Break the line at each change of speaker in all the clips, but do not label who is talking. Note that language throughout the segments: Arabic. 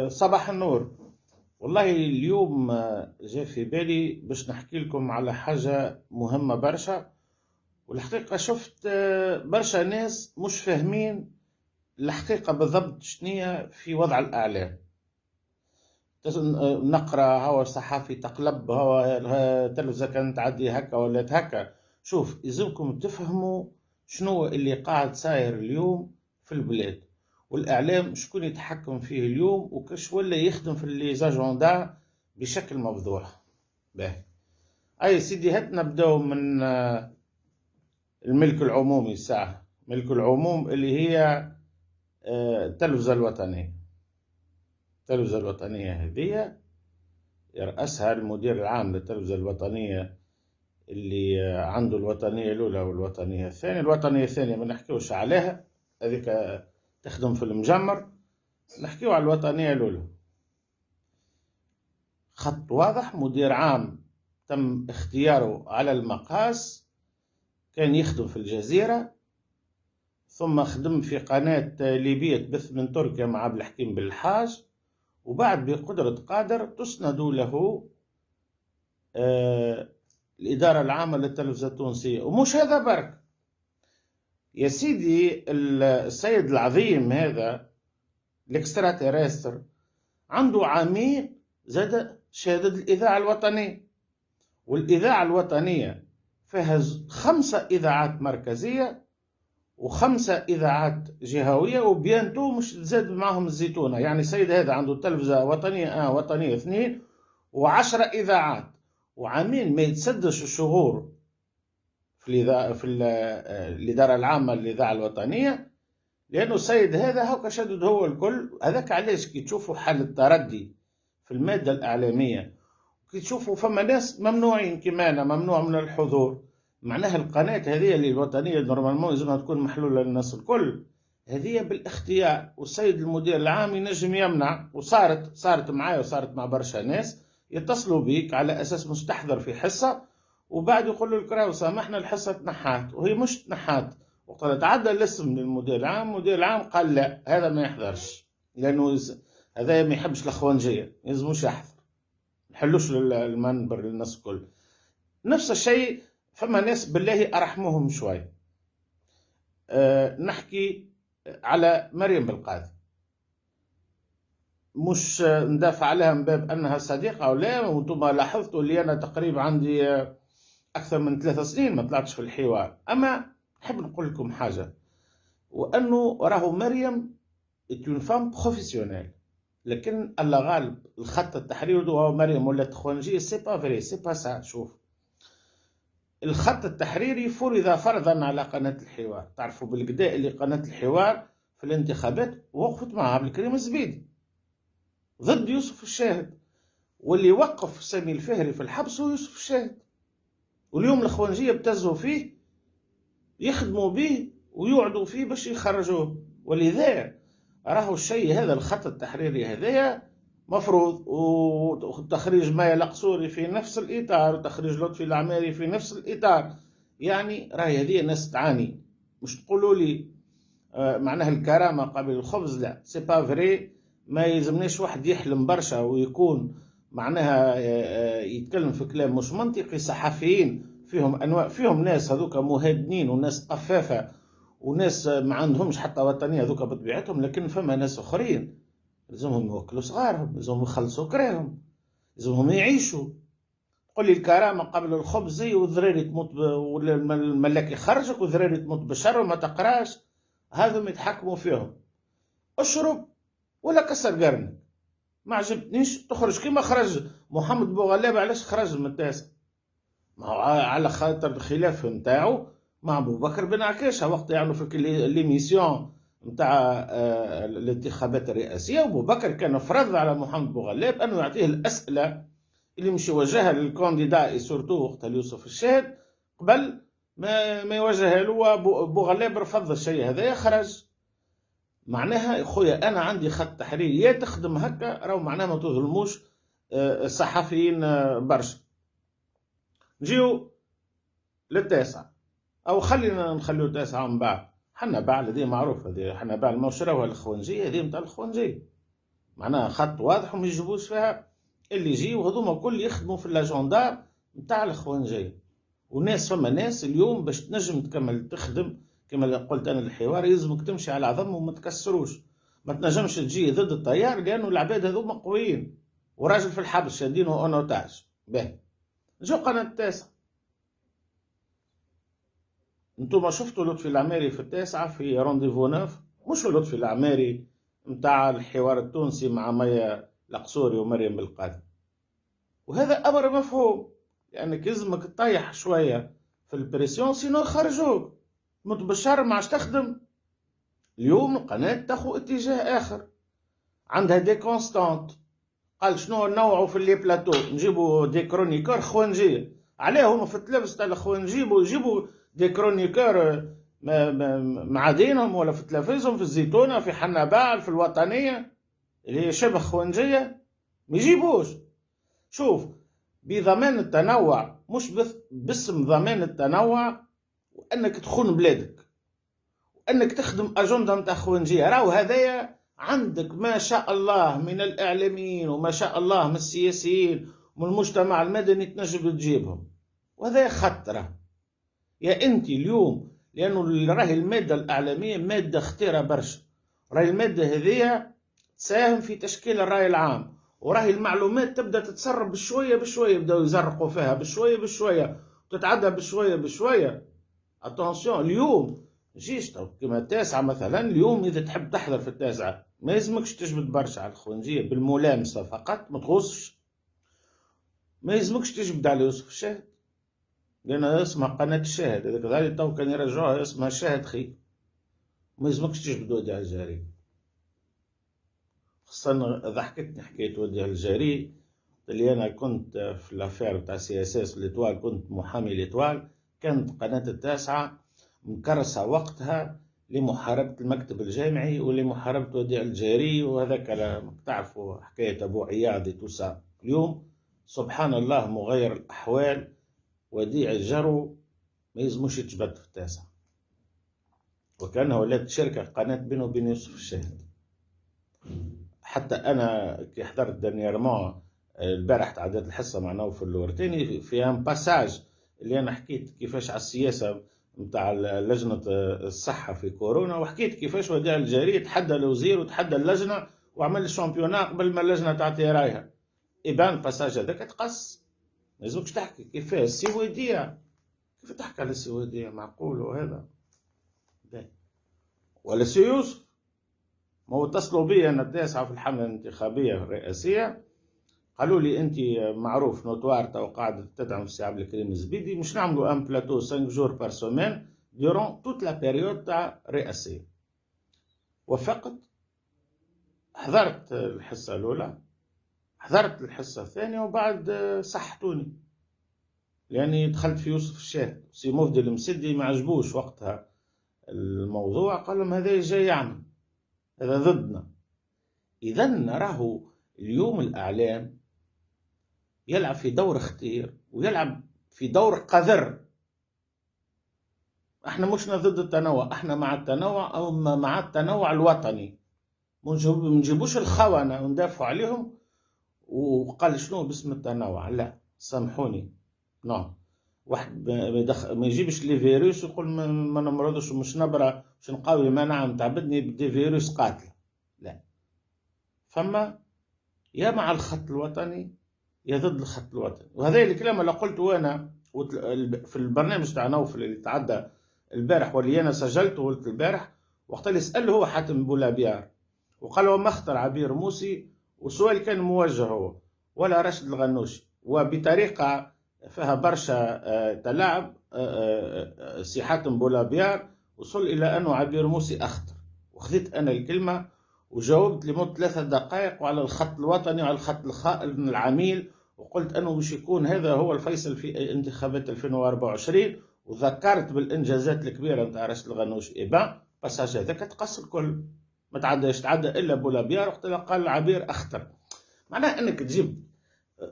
صباح النور. والله اليوم جاء في بالي باش نحكي لكم على حاجة مهمة برشا. والحقيقة شفت برشا ناس مش فاهمين الحقيقة بالضبط شنية في وضع الأعلام. نقرا هو صحافي تقلب هو تلفزة كانت تعدي هكا ولا هكا. شوف يلزمكم تفهموا شنو اللي قاعد صاير اليوم في البلاد، والاعلام شكون يتحكم فيه اليوم وكش ولا يخدم في لي زاجوندا بشكل مفضوح. باهي، اي سيدي هات نبداو من الملك العمومي. الساعه ملك العموم اللي هي التلفزة الوطنية. التلفزة الوطنية هذه يرأسها المدير العام للتلفزة الوطنية، اللي عنده الوطنية الأولى والوطنية الثانية. الوطنية الثانية ما نحكيوش عليها، هذيك تخدم في المجمر. نحكيو على الوطنية الأولى. خط واضح، مدير عام تم اختياره على المقاس، كان يخدم في الجزيرة، ثم خدم في قناة ليبية تبث من تركيا مع عبد الحكيم بالحاج، وبعد بقدرة قادر تسند له الإدارة العامة للتلفزة التونسية. ومش هذا برك يا سيدي، السيد العظيم هذا الاكسترا تيرستر عنده عامين زاد شهادة الإذاعة الوطنية. والإذاعة الوطنية فيها 5 إذاعات مركزية و5 إذاعات جهوية، وبيانتو مش تزاد معهم الزيتونة. يعني السيد هذا عنده تلفزة وطنية وطنية 2 و10 إذاعات، وعامين ما يتسدش الشهور في الإدارة العامة للإذاعة الوطنية، لأنه السيد هذا هو شدد هو الكل. هذاك علاش كي تشوفوا حالة تردي في المادة الإعلامية، كي تشوفوا فما ناس ممنوعين كما أنا ممنوع من الحضور، معناها القناة هذه اللي الوطنية نورمالمون لازمها تكون محلولة للناس الكل، هذه بالاختيار. والسيد المدير العام ينجم يمنع، وصارت معايا وصارت مع برشا ناس يتصلوا بيك على أساس مش تحضر في حصة، وبعد يقولوا لك راهو سامحنا الحصة تنحات، وهي مش تنحات. وقد تعدى الاسم للمدير العام، المدير العام قال لا هذا ما يحضرش، لأنه هذا ما يحبش الأخوانجية، يلزموش يحضر، نحلوش المنبر للناس الكل. نفس الشيء فما ناس بالله أرحموهم شوي. نحكي على مريم بالقاضي، مش ندافع عليها من باب أنها صديقة أو لا. وانتم لاحظتوا اللي أنا تقريبا عندي أكثر من 3 سنين ما طلعتش في الحوار. أما نحب نقول لكم حاجة، وأنه راهو مريم une femme professionnelle، لكن الله غالب الخط التحريري هو مريم ولات خوانجية. سي با فري، سي با سا. شوف، الخط التحريري فرضا على قناة الحوار. تعرفوا بالقداء اللي قناة الحوار في الانتخابات وقفت مع عبد الكريم الزبيدي ضد يوسف الشاهد، واللي وقف سامي الفهري في الحبس هو يوسف الشاهد. واليوم الاخوانجيه ابتزوا فيه، يخدموا به ويوعدوا فيه باش يخرجوه. ولذا راهو الشيء هذا الخط التحريري هذايا مفروض، وتخريج مايا القصوري في نفس الاطار، وتخريج لطفي العماري في نفس الاطار. يعني راهي هذه ناس تعاني. مش تقولوا لي معناها الكرامه قبل الخبز، لا سي با فري. ما يلزمناش واحد يحلم برشا ويكون معناها يتكلم في كلام مش منطقي. صحفيين فيهم انواع، فيهم ناس هذوك مهادنين وناس قفافه وناس ما عندهمش حتى وطنيه هذوك بطبيعتهم، لكن فما ناس اخرين لازمهم يوكلوا صغارهم، لازمهم يخلصوا كراهم، لازمهم يعيشوا. قل لي الكرامه قبل الخبز زي والذراري تموت ولا الملاك يخرجك والذراري تموت بالشر وما تقراش. هذم يتحكموا فيهم. اشرب ولا كسر قرنك. ما عجبتنيش تخرج كيما خرج محمد بوغلاب. علاش خرج من التاسع؟ ما هو على خاطر الخلاف نتاعو مع ابو بكر بن عكاشه وقت يعملوا في ليميسيون نتاع الانتخابات الرئاسيه. وابو بكر كان فرض على محمد بوغلاب انه يعطيه الاسئله اللي مش يوجهها للكانديدا سورتو وقت يوسف الشاهد قبل ما يوجهها له. بوغلاب رفض الشيء هذا خرج. معناها خويا انا عندي خط تحريري، يا تخدم هكا راهو معناها ما تظلموش الصحفيين برشا. نجيو للتاسع، او خلينا نخليو التاسع من بعد. حنا باع هذه معروفه، هذه حنا باع الموشره والاخوانجيه، هذه نتاع الاخوانجيه معناها خط واضح وما يجيبوش فيها اللي يجي، وهذوما كل يخدموا في الاجندار نتاع الاخوانجيه. وناس فما ناس اليوم باش تنجم تكمل تخدم كما قلت انا الحوار يلزمك تمشي على عظم وما تكسروش، ما تنجمش تجي ضد التيار لانه العباد هذوما قويين وراجل في الحبس شادينه اونوتاج. باهي جو قناه التاسعه، انتم شفتوا لطفي العماري في التاسعه في رونديفو نوف؟ مش لطفي العماري نتاع الحوار التونسي مع ميا القصوري ومريم بالقادم. وهذا امر مفهوم، لانك يلزمك تطيح شويه في البريسيون سينو يخرجوك. متبشر ما عادش تخدم. اليوم القناه تاخذ اتجاه اخر، عندها دي كونستانت. قال شنو نوعوا في اللي بلاتو، نجيبوا دي كرونيكور خوانجيه. عليه هما في التلفز تاع الاخوان يجيبوا دي كرونيكور مع دينهم ولا في تلفزهم في الزيتونه في حنابال في الوطنيه اللي هي شبه خوانجيه، ما يجيبوش. شوف، بضمان التنوع، مش باسم ضمان التنوع وانك تخون بلادك وانك تخدم اجنده نتاع خوانجيه. راهو هذايا عندك ما شاء الله من الاعلاميين وما شاء الله من السياسيين ومن المجتمع المدني تنجم تجيبهم، وهذا خطره يا انت اليوم. لانه راهي الماده الاعلاميه ماده خطيره برشا، راهي الماده هذيا تساهم في تشكيل الراي العام، وراهي المعلومات تبدا تتسرب بشويه بشويه، بداو يزرقوا فيها بشويه بشويه وتتعدى بشويه بشويه. اتونسيون اليوم جيش كما التاسعه مثلا، اليوم اذا تحب تحضر في التاسعه ما يلزمكش تجبد برشا على الخوانجيه بالملامسه فقط، ما تغوصش. ما يلزمكش تجبد على يوسف الشاهد لان اسمها قناه الشاهد، هذاك ذلك تو كان يرجعوها اسمها شاهد خي. ما يلزمكش تجبد وديع الجاري، خاصة ضحكتني حكاية وديع الجاري اللي أنا كنت في الأفير بتاع سي اس اس ليتوال، كنت محامي ليتوال. كانت قناة التاسعة مكرسة وقتها لمحاربة المكتب الجامعي ولمحاربة وديع الجاري، وهذاك تعرفوا حكاية أبو عياضي توسا. اليوم سبحان الله مغير الأحوال، وديع الجرو ما يلزموش يتجبد في التاسعة، وكأنها ولات شركة قناة بينه وبين يوسف الشاهد. حتى أنا كي حضرت دانييرمون البارح تعديت الحصة مع نوف الورتيني في ان باساج اللي أنا حكيت كيفاش على السياسة متاع لجنة الصحة في كورونا، وحكيت كيفاش وديع الجاري تحدى الوزير وتحدى اللجنة وعمل الشامبيونا قبل ما اللجنة تعطي رايها. إبان الباساج هذاك تقص، ما يلزمكش تحكي كيفاش السويدية، كيف تحكي على السويدية معقول وهذا ولا سي يوسف. ما هو اتصلوا بي أنا التاسعة في الحملة الانتخابية الرئاسية، قالوا لي أنت معروف نوتوار تو قاعدة تدعم السي عبد الكريم الزبيدي، مش نعملوا ان بلاتو 5 جور بار سومين دورون توت لا بيريود تاع الرئاسية. وافقت، حضرت الحصة الأولى، حضرت الحصة الثانية، وبعد صحتوني لأني دخلت في يوسف الشاهد. سي مفدي المسدي ما عجبوش وقتها الموضوع، قال لهم هذا جاي يعمل هذا ضدنا. إذن راهو اليوم الإعلام يلعب في دور خطير ويلعب في دور قذر. احنا مش ضد التنوع، احنا مع التنوع او مع التنوع الوطني. ما نجيبوش الخونة وندافعوا عليهم وقال شنو باسم التنوع. لا سامحوني، نعم واحد ما يجيبش لي فيروس ويقول ما نمرضش ومش نبرة باش نقاوي المناعة تعبدني بدي فيروس قاتل. لا، فما يا مع الخط الوطني يا ضد الخط الوطني. وهذا الكلام اللي قلته انا في البرنامج تاع نوفل اللي تعدى البارح واللي انا سجلته قلت البارح، وقت اللي سأل هو حاتم بولابيار وقال له ما اختار عبير موسي، والسؤال كان موجه هو ولا رشد الغنوشي، وبطريقة فيها برشا تلاعب سي حاتم بولابيار وصل إلى أنه عبير موسي أخطر. وخذيت أنا الكلمة وجاوبت لمدة 3 دقائق وعلى الخط الوطني وعلى الخط الخائن العميل، وقلت أنه مش يكون هذا هو الفيصل في انتخابات 2024، وذكرت بالإنجازات الكبيرة نتاع رشد الغنوشي. إبان باساج هذاك تقص الكل، ما تعداش تعدى إلا بولابيار وقت قال عبير أخطر. معناها أنك تجيب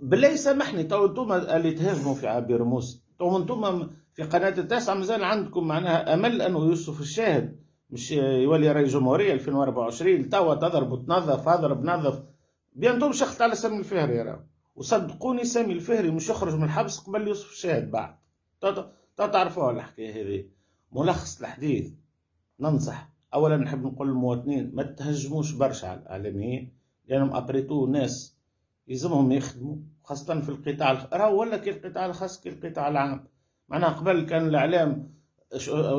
بالله يسامحني. تو انتم اللي تهاجموا في عبير موسى، تو انتم في قناة التاسعة مازال عندكم معناها أمل أنه يوسف الشاهد مش يولي رئيس جمهورية 2024 توا تضرب وتنظف اضرب نظف. بيانتو شخت على سامي الفهري راه، وصدقوني سامي الفهري مش يخرج من الحبس قبل يوسف الشاهد بعد. تعرفوها الحكاية هذه. ملخص الحديث، ننصح اولا نحب نقول للمواطنين ما تهجموش برشا على الاعلاميين، لانهم ابريتو ناس يلزمهم يخدموا، خاصة في القطاع راهو ولا كي القطاع الخاص كي القطاع العام. معناها قبل كان الاعلام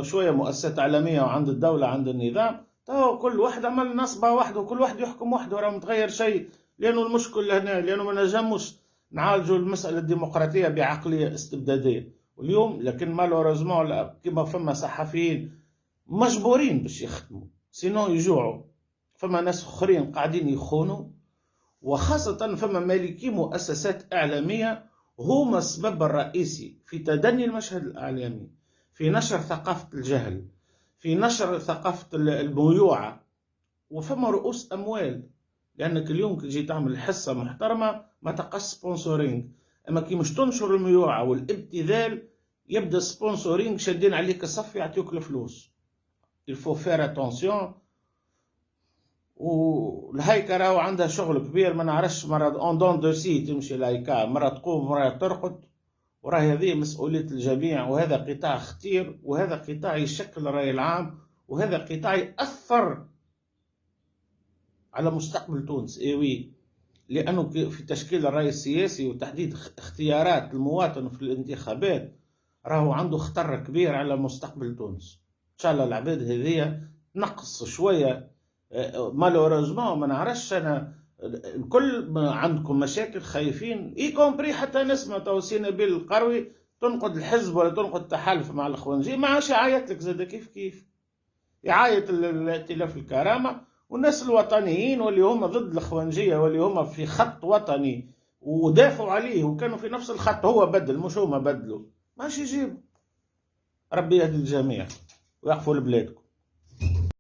شوية مؤسسات اعلامية وعند الدولة عند النظام، تو كل واحد عمل نصبة واحدة وكل واحد يحكم وحده، راه متغير شيء. لانه المشكل هنا لانه ما نجموش نعالجوا المسألة الديمقراطية بعقلية استبدادية. واليوم لكن مالوريزمون كما فما صحفيين مجبورين باش يخدموا سينو يجوعوا، فما ناس اخرين قاعدين يخونوا، وخاصة فما مالكي مؤسسات إعلامية هما السبب الرئيسي في تدني المشهد الإعلامي، في نشر ثقافة الجهل، في نشر ثقافة الميوعة. وفما رؤوس أموال، لأنك اليوم كي تجي تعمل حصة محترمة ما تقص سبونسورينج، أما كي مش تنشر الميوعة والابتذال يبدأ سبونسورينج شادين عليك الصف يعطيوك الفلوس. il faut faire attention. والهيكا راهو عندها شغل كبير، ما نعرفش مرة اون دون دو سي تمشي الهيكا، مرة تقوم مرة ترقد، وراهي هذه مسؤولية الجميع. وهذا قطاع خطير، وهذا قطاع يشكل الرأي العام، وهذا قطاع يأثر على مستقبل تونس. وي، لأنه في تشكيل الرأي السياسي وتحديد اختيارات المواطن في الانتخابات راهو عنده خطر كبير على مستقبل تونس. إن شاء الله العباد هذه نقص شوية. مالوريزمون ما نعرفش انا، الكل عندكم مشاكل خايفين ايكومبري، حتى نسمع توسينا بالقروي تنقد الحزب ولا تنقد التحالف مع الاخوانجي، ما عادش يعيط لك زاد كيف يعيط الائتلاف الكرامه والناس الوطنيين واللي هم ضد الاخوانجيه واللي هم في خط وطني ودافعوا عليه وكانوا في نفس الخط، هو بدل مش هما بدلوا، ماشي يجيب. ربي يهدي الجميع ويقفوا لبلادكم.